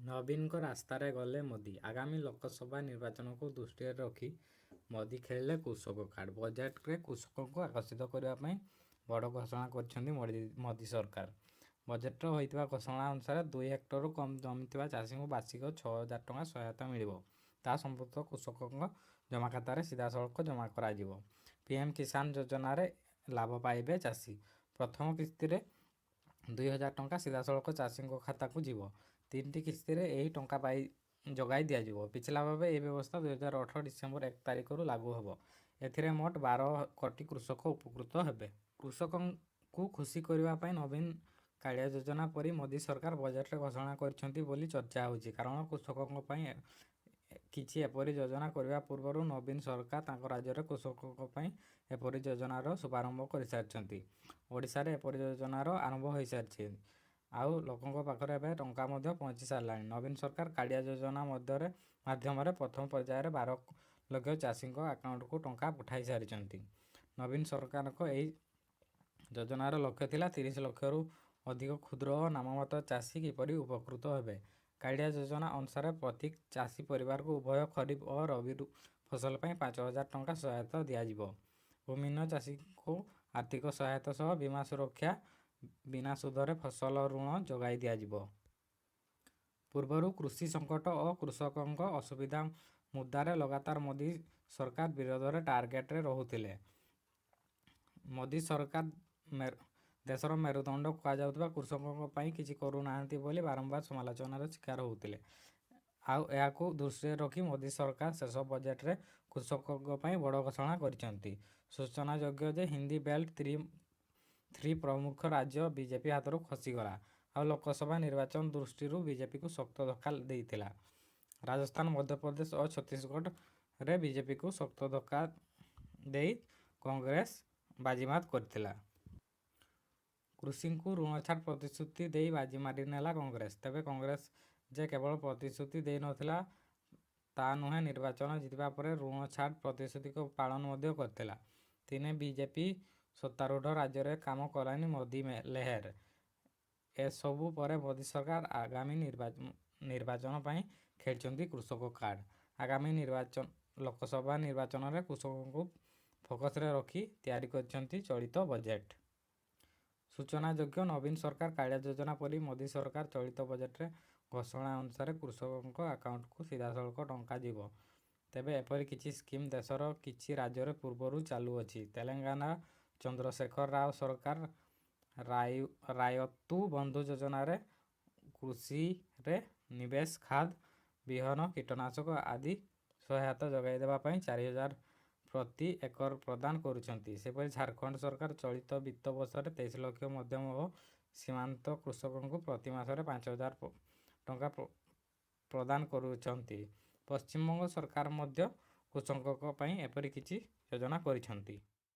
ନବୀନଙ୍କ ରାସ୍ତାରେ ଗଲେ ମୋଦି। ଆଗାମୀ ଲୋକସଭା ନିର୍ବାଚନକୁ ଦୃଷ୍ଟିରେ ରଖି ମୋଦି ଖେଳିଲେ କୃଷକ କାର୍ଡ। ବଜେଟରେ କୃଷକଙ୍କୁ ଆକର୍ଷିତ କରିବା ପାଇଁ ବଡ଼ ଘୋଷଣା କରିଛନ୍ତି ମୋଦି ସରକାର। ବଜେଟରେ ହୋଇଥିବା ଘୋଷଣା ଅନୁସାରେ 2 ହେକ୍ଟରରୁ କମ୍ ଜମି ଥିବା ଚାଷୀଙ୍କୁ ବାର୍ଷିକ 6,000 ଟଙ୍କା ସହାୟତା ମିଳିବ। ତାହା ସମ୍ପୃକ୍ତ କୃଷକଙ୍କ ଜମାଖାତାରେ ସିଧାସଳଖ ଜମା କରାଯିବ। ପିଏମ୍ କିଷାନ ଯୋଜନାରେ ଲାଭ ପାଇବେ ଚାଷୀ। ପ୍ରଥମ କିସ୍ତିରେ 2,000 ଟଙ୍କା ସିଧାସଳଖ ଚାଷୀଙ୍କ ଖାତାକୁ ଯିବ। 3ଟି କିସ୍ତିରେ ଏହି ଟଙ୍କା ଯୋଗାଇ ଦିଆଯିବ। ପିଛିଲା ଭାବେ ଏହି ବ୍ୟବସ୍ଥା 2018 ଡିସେମ୍ବର 1 ତାରିଖରୁ ଲାଗୁ ହେବ। ଏଥିରେ ମୋଟ 12 କୋଟି କୃଷକ ଉପକୃତ ହେବେ। କୃଷକଙ୍କୁ ଖୁସି କରିବା ପାଇଁ ନବୀନ କାଳିଆ ଯୋଜନା ପରି ମୋଦି ସରକାର ବଜେଟରେ ଘୋଷଣା କରିଛନ୍ତି ବୋଲି ଚର୍ଚ୍ଚା ହେଉଛି। କାରଣ କୃଷକଙ୍କ ପାଇଁ କିଛି ଏପରି ଯୋଜନା କରିବା ପୂର୍ବରୁ ନବୀନ ସରକାର ତାଙ୍କ ରାଜ୍ୟରେ କୃଷକଙ୍କ ପାଇଁ ଏପରି ଯୋଜନାର ଶୁଭାରମ୍ଭ କରିସାରିଛନ୍ତି। ଓଡ଼ିଶାରେ ଏପରି ଯୋଜନାର ଆରମ୍ଭ ହୋଇସାରିଛି। ଆଉ ଲୋକଙ୍କ ପାଖରେ ଏବେ ଟଙ୍କା ମଧ୍ୟ ପହଞ୍ଚି ସାରିଲାଣି। ନବୀନ ସରକାର କାଳିଆ ଯୋଜନା ମାଧ୍ୟମରେ ପ୍ରଥମ ପର୍ଯ୍ୟାୟରେ 12 ଲକ୍ଷ ଚାଷୀଙ୍କ ଆକାଉଣ୍ଟକୁ ଟଙ୍କା ପଠାଇ ସାରିଛନ୍ତି। ନବୀନ ସରକାରଙ୍କ ଏହି ଯୋଜନାର ଲକ୍ଷ୍ୟ ଥିଲା 30 ଲକ୍ଷରୁ ଅଧିକ କ୍ଷୁଦ୍ର ଓ ନାମମାତ୍ର ଚାଷୀ କିପରି ଉପକୃତ ହେବେ। କାଳିଆ ଯୋଜନା ଅନୁସାରେ ପ୍ରତି ଚାଷୀ ପରିବାରକୁ ଉଭୟ ଖରିଫ ଓ ରବି ଫସଲ ପାଇଁ 5,000 ଟଙ୍କା ସହାୟତା ଦିଆଯିବ। ଭୂମିହୀନ ଚାଷୀଙ୍କୁ ଆର୍ଥିକ ସହାୟତା ସହ ବୀମା ସୁରକ୍ଷା, ବିନା ସୁଧରେ ଫସଲ ଋଣ ଯୋଗାଇ ଦିଆଯିବ। ପୂର୍ବରୁ କୃଷି ସଙ୍କଟ ଓ କୃଷକଙ୍କ ଅସୁବିଧା ମୁଦ୍ଦାରେ ଲଗାତାର ମୋଦି ସରକାର ବିରୋଧରେ ଟାର୍ଗେଟରେ ରହୁଥିଲେ। ମୋଦି ସରକାର ଦେଶର ମେରୁଦଣ୍ଡ କୁହାଯାଉଥିବା କୃଷକଙ୍କ ପାଇଁ କିଛି କରୁନାହାନ୍ତି ବୋଲି ବାରମ୍ବାର ସମାଲୋଚନାର ଶିକାର ହେଉଥିଲେ। ଆଉ ଏହାକୁ ଦୃଷ୍ଟିରେ ରଖି ମୋଦି ସରକାର ଶେଷ ବଜେଟରେ କୃଷକଙ୍କ ପାଇଁ ବଡ଼ ଘୋଷଣା କରିଛନ୍ତି। ସୂଚନାଯୋଗ୍ୟ ଯେ ହିନ୍ଦୀ ବେଲ୍ଟ 3 ପ୍ରମୁଖ ରାଜ୍ୟ ବିଜେପି ହାତରୁ ଖସିଗଲା। ଆଉ ଲୋକସଭା ନିର୍ବାଚନ ଦୃଷ୍ଟିରୁ ବିଜେପିକୁ ଶକ୍ତ ଧକ୍କା ଦେଇଥିଲା। ରାଜସ୍ଥାନ, ମଧ୍ୟପ୍ରଦେଶ ଓ ଛତିଶଗଡ଼ରେ ବିଜେପିକୁ ଶକ୍ତ ଧକ୍କା ଦେଇ କଂଗ୍ରେସ ବାଜିମାତ କରିଥିଲା। କୃଷିଙ୍କୁ ଋଣ ଛାଡ଼ ପ୍ରତିଶ୍ରୁତି ଦେଇ ବାଜି ମାରିନେଲା କଂଗ୍ରେସ। ତେବେ କଂଗ୍ରେସ ଯେ କେବଳ ପ୍ରତିଶ୍ରୁତି ଦେଇନଥିଲା ତା ନୁହେଁ, ନିର୍ବାଚନ ଜିତିବା ପରେ ଋଣ ଛାଡ଼ ପ୍ରତିଶ୍ରୁତିକୁ ପାଳନ ମଧ୍ୟ କରିଥିଲା। ଦିନେ ବିଜେପି ସତ୍ତାରୂଢ଼ ରାଜ୍ୟରେ କାମ କଲାନି ମୋଦି ଲେହେର। ଏସବୁ ପରେ ମୋଦି ସରକାର ଆଗାମୀ ନିର୍ବାଚନ ପାଇଁ ଖେଳିଛନ୍ତି କୃଷକ କାର୍ଡ। ଆଗାମୀ ଲୋକସଭା ନିର୍ବାଚନରେ କୃଷକଙ୍କୁ ଫୋକସରେ ରଖି ତିଆରି କରିଛନ୍ତି ଚଳିତ ବଜେଟ। ସୂଚନାଯୋଗ୍ୟ, ନବୀନ ସରକାର କାଳିଆ ଯୋଜନା ପରି ମୋଦି ସରକାର ଚଳିତ ବଜେଟରେ ଘୋଷଣା ଅନୁସାରେ କୃଷକଙ୍କ ଆକାଉଣ୍ଟକୁ ସିଧାସଳଖ ଟଙ୍କା ଯିବ। ତେବେ ଏପରି କିଛି ସ୍କିମ୍ ଦେଶର କିଛି ରାଜ୍ୟରେ ପୂର୍ବରୁ ଚାଲୁଅଛି। ତେଲେଙ୍ଗାନା ଚନ୍ଦ୍ରଶେଖର ରାଓ ସରକାର ରାୟତୁ ବନ୍ଧୁ ଯୋଜନାରେ କୃଷିରେ ନିବେଶ, ଖାଦ, ବିହନ, କୀଟନାଶକ ଆଦି ସହାୟତା ଯୋଗାଇ ଦେବା ପାଇଁ 4,000 ପ୍ରତି ଏକର ପ୍ରଦାନ କରୁଛନ୍ତି। ସେପରି ଝାଡ଼ଖଣ୍ଡ ସରକାର ଚଳିତ ବିତ୍ତ ବର୍ଷରେ 23 ଲକ୍ଷ ମଧ୍ୟମ ଓ ସୀମାନ୍ତ କୃଷକଙ୍କୁ ପ୍ରତି ମାସରେ 5,000 ଟଙ୍କା ପ୍ରଦାନ କରୁଛନ୍ତି। ପଶ୍ଚିମବଙ୍ଗ ସରକାର ମଧ୍ୟ କୃଷକଙ୍କ ପାଇଁ ଏପରି କିଛି ଯୋଜନା କରିଛନ୍ତି।